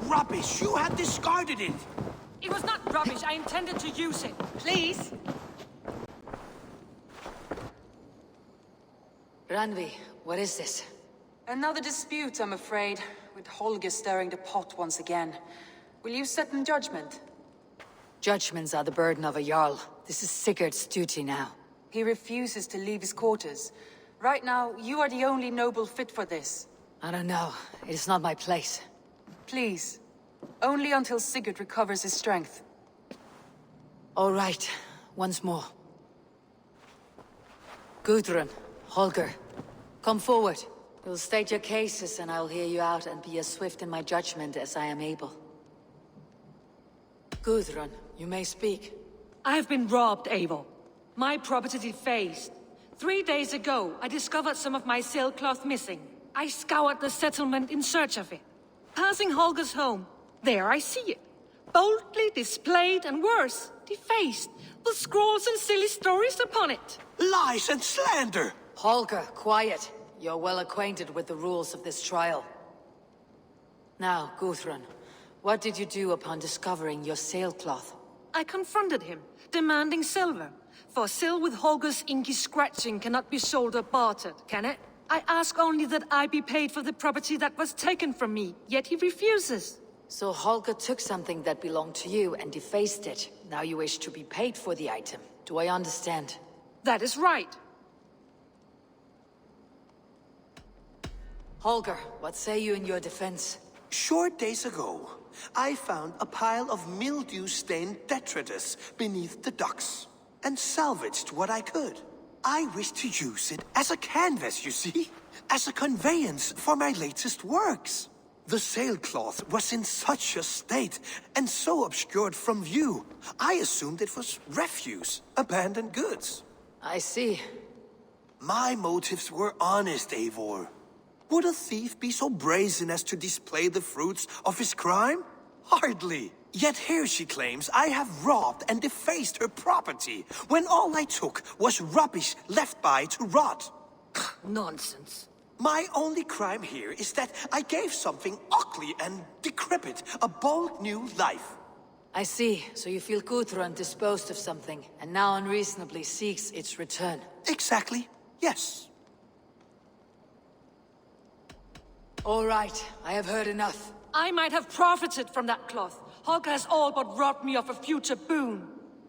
rubbish! You had discarded it! It was not rubbish. I intended to use it. Please? Randvi, what is this? Another dispute, I'm afraid, with Holger stirring the pot once again. Will you set in judgment? Judgments are the burden of a Jarl. This is Sigurd's duty now. He refuses to leave his quarters. Right now, you are the only noble fit for this. I don't know. It is not my place. Please. Only until Sigurd recovers his strength. All right. Once more. Gudrun, Holger, come forward. You'll state your cases and I'll hear you out and be as swift in my judgment as I am able. Gudrun, you may speak. I have been robbed, Eivor. My property defaced. 3 days ago, I discovered some of my sailcloth missing. I scoured the settlement in search of it. Passing Holger's home, there I see it. Boldly displayed and worse, defaced, with scrolls and silly stories upon it. Lies and slander! Holger, quiet. You're well acquainted with the rules of this trial. Now, Gudrun, what did you do upon discovering your sailcloth? I confronted him, demanding silver. For sil with Holger's inky scratching cannot be sold or bartered, can it? I ask only that I be paid for the property that was taken from me, yet he refuses. So Holger took something that belonged to you and defaced it. Now you wish to be paid for the item. Do I understand? That is right. Holger, what say you in your defense? Short days ago, I found a pile of mildew-stained detritus beneath the docks, and salvaged what I could. I wish to use it as a canvas, you see? As a conveyance for my latest works. The sailcloth was in such a state, and so obscured from view, I assumed it was refuse, abandoned goods. I see. My motives were honest, Eivor. Would a thief be so brazen as to display the fruits of his crime? Hardly. Yet here she claims I have robbed and defaced her property, when all I took was rubbish left by to rot. Nonsense. My only crime here is that I gave something ugly and decrepit a bold new life. I see. So you feel Gudrun disposed of something, and now unreasonably seeks its return. Exactly, yes. All right, I have heard enough. I might have profited from that cloth. Holger has all but robbed me of a future boon.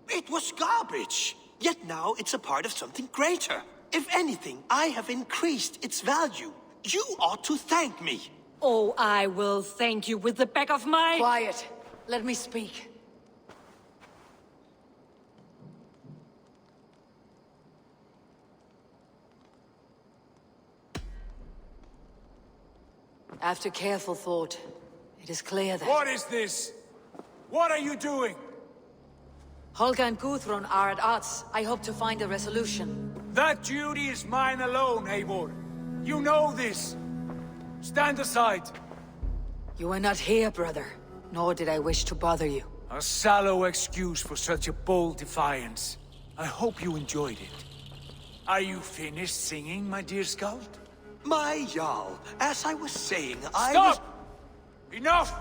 It was garbage, yet now it's a part of something greater. If anything, I have increased its value. You ought to thank me. Oh, I will thank you with the back of my... Quiet. Let me speak. After careful thought, it is clear that... What is this? What are you doing? Holger and Gudrun are at odds. I hope to find a resolution. That duty is mine alone, Eivor. You know this. Stand aside. You were not here, brother. Nor did I wish to bother you. A sallow excuse for such a bold defiance. I hope you enjoyed it. Are you finished singing, my dear Skald? My Jarl, as I was saying, Stop! Enough!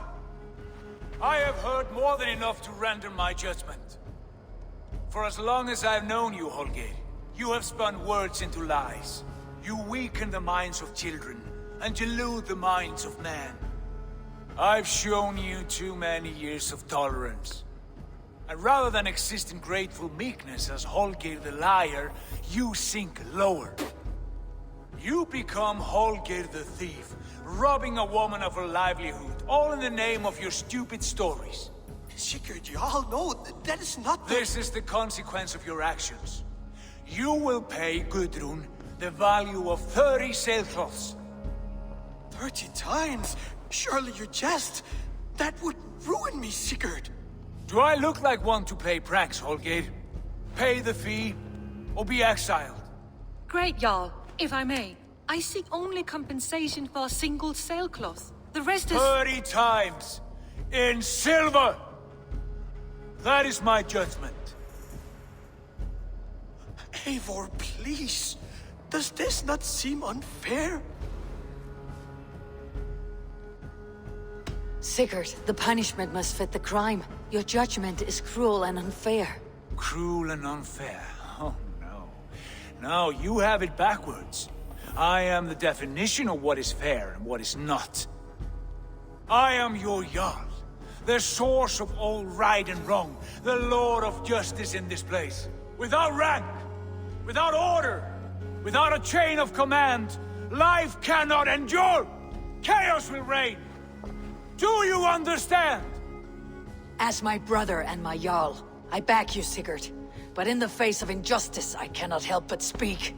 I have heard more than enough to render my judgment. For as long as I've known you, Holger, you have spun words into lies. You weaken the minds of children, and delude the minds of men. I've shown you too many years of tolerance. And rather than exist in grateful meekness as Holger the liar, you sink lower. You become Holger the thief, robbing a woman of her livelihood, all in the name of your stupid stories. Sigurd, Jarl, no, that is not the... This is the consequence of your actions. You will pay Gudrun the value of 30 sailcloths. 30 times? Surely you jest. That would ruin me, Sigurd. Do I look like one to play pranks, Holger? Pay the fee, or be exiled. Great, Jarl. If I may, I seek only compensation for a single sailcloth. The rest is... 30 times! In silver! That is my judgment. Eivor, please. Does this not seem unfair? Sigurd, the punishment must fit the crime. Your judgment is cruel and unfair. Cruel and unfair. Oh, no. No, you have it backwards. I am the definition of what is fair and what is not. I am your Jarl, the source of all right and wrong, the Lord of justice in this place. Without rank, without order, without a chain of command, life cannot endure! Chaos will reign! Do you understand? As my brother and my Jarl, I back you, Sigurd. But in the face of injustice, I cannot help but speak.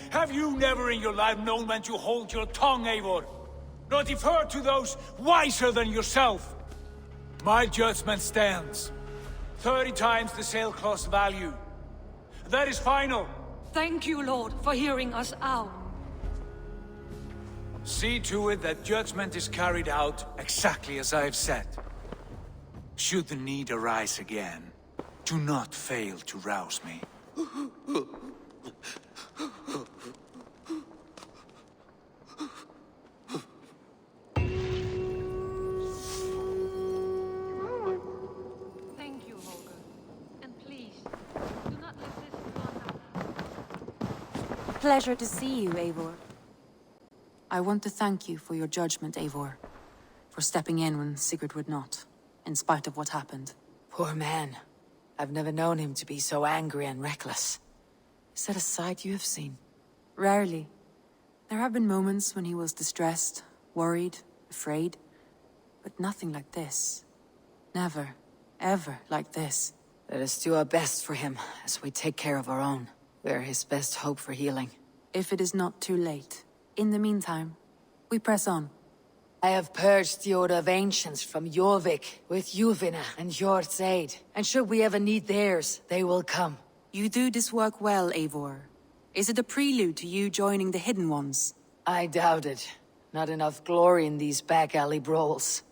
Have you never in your life known when to hold your tongue, Eivor? Nor defer to those wiser than yourself? My judgment stands. 30 times the sailcloth's value. That is final. Thank you, Lord, for hearing us out. See to it that judgment is carried out exactly as I have said. Should the need arise again, do not fail to rouse me. Thank you, Holger. And please, do not let this go on. Pleasure to see you, Eivor. I want to thank you for your judgment, Eivor. For stepping in when Sigurd would not, in spite of what happened. Poor man. I've never known him to be so angry and reckless. Is that a side you have seen? Rarely. There have been moments when he was distressed, worried, afraid. But nothing like this. Never, ever like this. Let us do our best for him, as we take care of our own. We're his best hope for healing. If it is not too late. In the meantime, we press on. I have purged the Order of Ancients from Jorvik with Juvina and Hjort's aid. And should we ever need theirs, they will come. You do this work well, Eivor. Is it a prelude to you joining the Hidden Ones? I doubt it. Not enough glory in these back alley brawls.